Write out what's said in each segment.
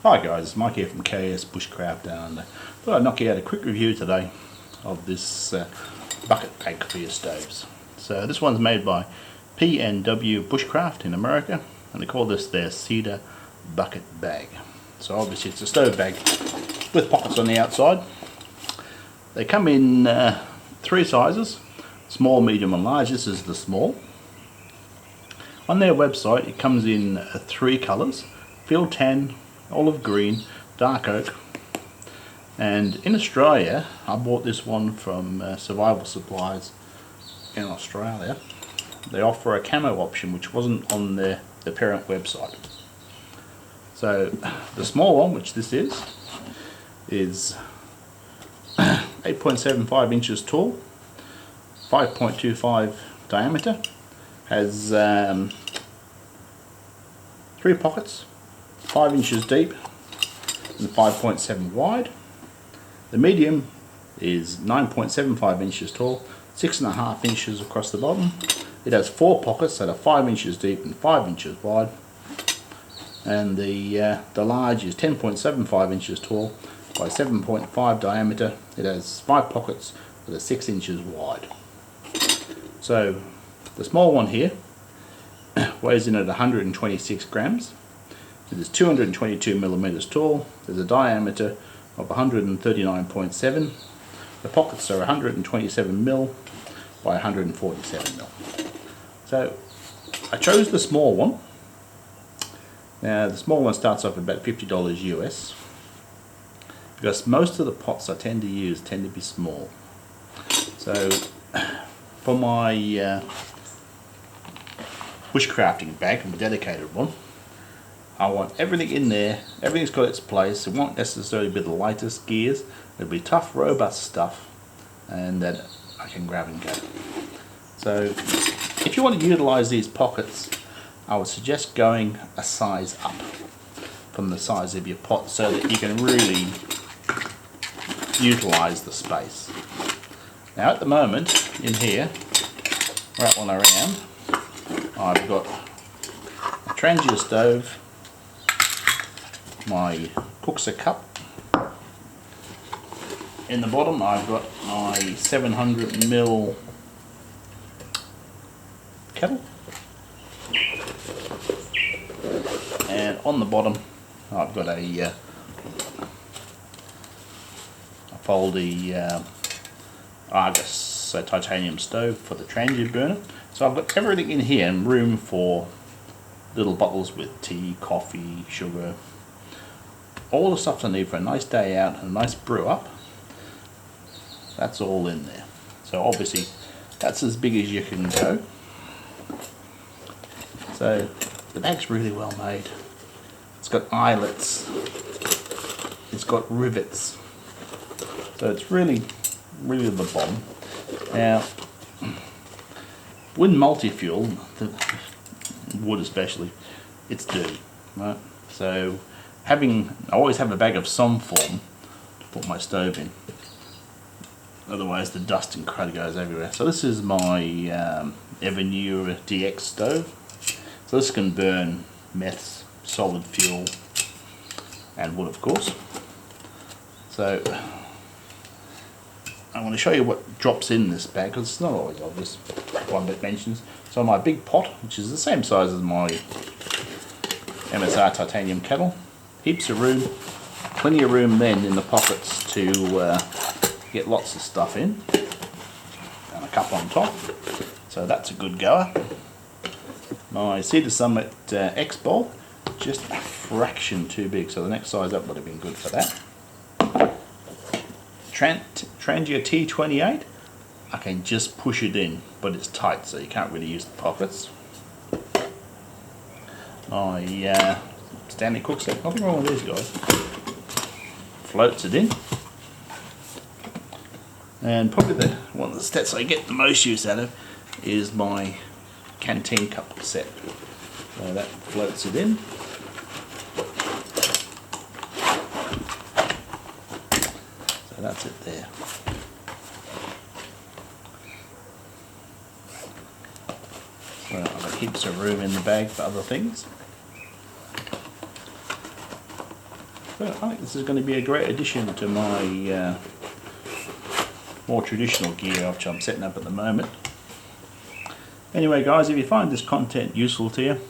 Hi guys, it's Mike here from KS Bushcraft, and I thought I'd knock you out a quick review today of this bucket bag for your stoves. So this one's made by PNW Bushcraft in America, and they call this their Cedar bucket bag. So obviously it's a stove bag with pockets on the outside. They come in three sizes: small, medium and large. This is the small. On their website it comes in three colours: field tan, olive green, dark oak. And in Australia, I bought this one from Survival Supplies in Australia. They offer a camo option which wasn't on the parent website. So the small one, which this is 8.75 inches tall, 5.25 diameter, has three pockets, 5 inches deep and 5.7 wide. The medium is 9.75 inches tall, 6.5 inches across the bottom. It has four pockets that are 5 inches deep and 5 inches wide. And the large is 10.75 inches tall by 7.5 diameter. It has 5 pockets that are 6 inches wide. So the small one here weighs in at 126 grams. It is 222 millimeters tall. There's a diameter of 139.7. The pockets are 127 mil by 147 mil. So I chose the small one. Now the small one starts off at about $50 US, because most of the pots I tend to use tend to be small. So for my bushcrafting bag, a dedicated one, I want everything in there. Everything's got its place. It won't necessarily be the lightest gears. It'll be tough, robust stuff, and that I can grab and go. So if you want to utilize these pockets, I would suggest going a size up from the size of your pot so that you can really utilize the space. Now at the moment in here, rattling around, I've got a Trangia stove, my Cookser cup. In the bottom I've got my 700 ml kettle, and on the bottom I've got a Foldy Argus titanium stove for the Trangia burner. So I've got everything in here and room for little bottles with tea, coffee, sugar, all the stuff I need for a nice day out and a nice brew up. That's all in there. So obviously that's as big as you can go. So the bag's really well made. It's got eyelets, it's got rivets, so it's really the bomb. Now with multi-fuel, wood especially, it's dirty, right? So I always have a bag of some form to put my stove in, otherwise the dust and crud goes everywhere. So this is my Evernew DX stove. So this can burn meths, solid fuel and wood, of course. So I want to show you what drops in this bag, because it's not always obvious. One bit mentions. So my big pot, which is the same size as my MSR titanium kettle, heaps of room, plenty of room then in the pockets to get lots of stuff in, and a cup on top, so that's a good goer. My Cedar Summit X bowl, just a fraction too big, so the next size up would have been good for that. Trangia T28, I can just push it in, but it's tight, so you can't really use the pockets. My Stanley Cook set, nothing wrong with these guys. Floats it in. And probably one of the sets I get the most use out of is my canteen cup set. So that floats it in. So that's it there. Well, I've got heaps of room in the bag for other things. But I think this is going to be a great addition to my more traditional gear which I'm setting up at the moment. Anyway guys, if you find this content useful to you,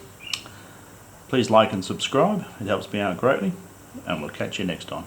please like and subscribe. It helps me out greatly, and we'll catch you next time.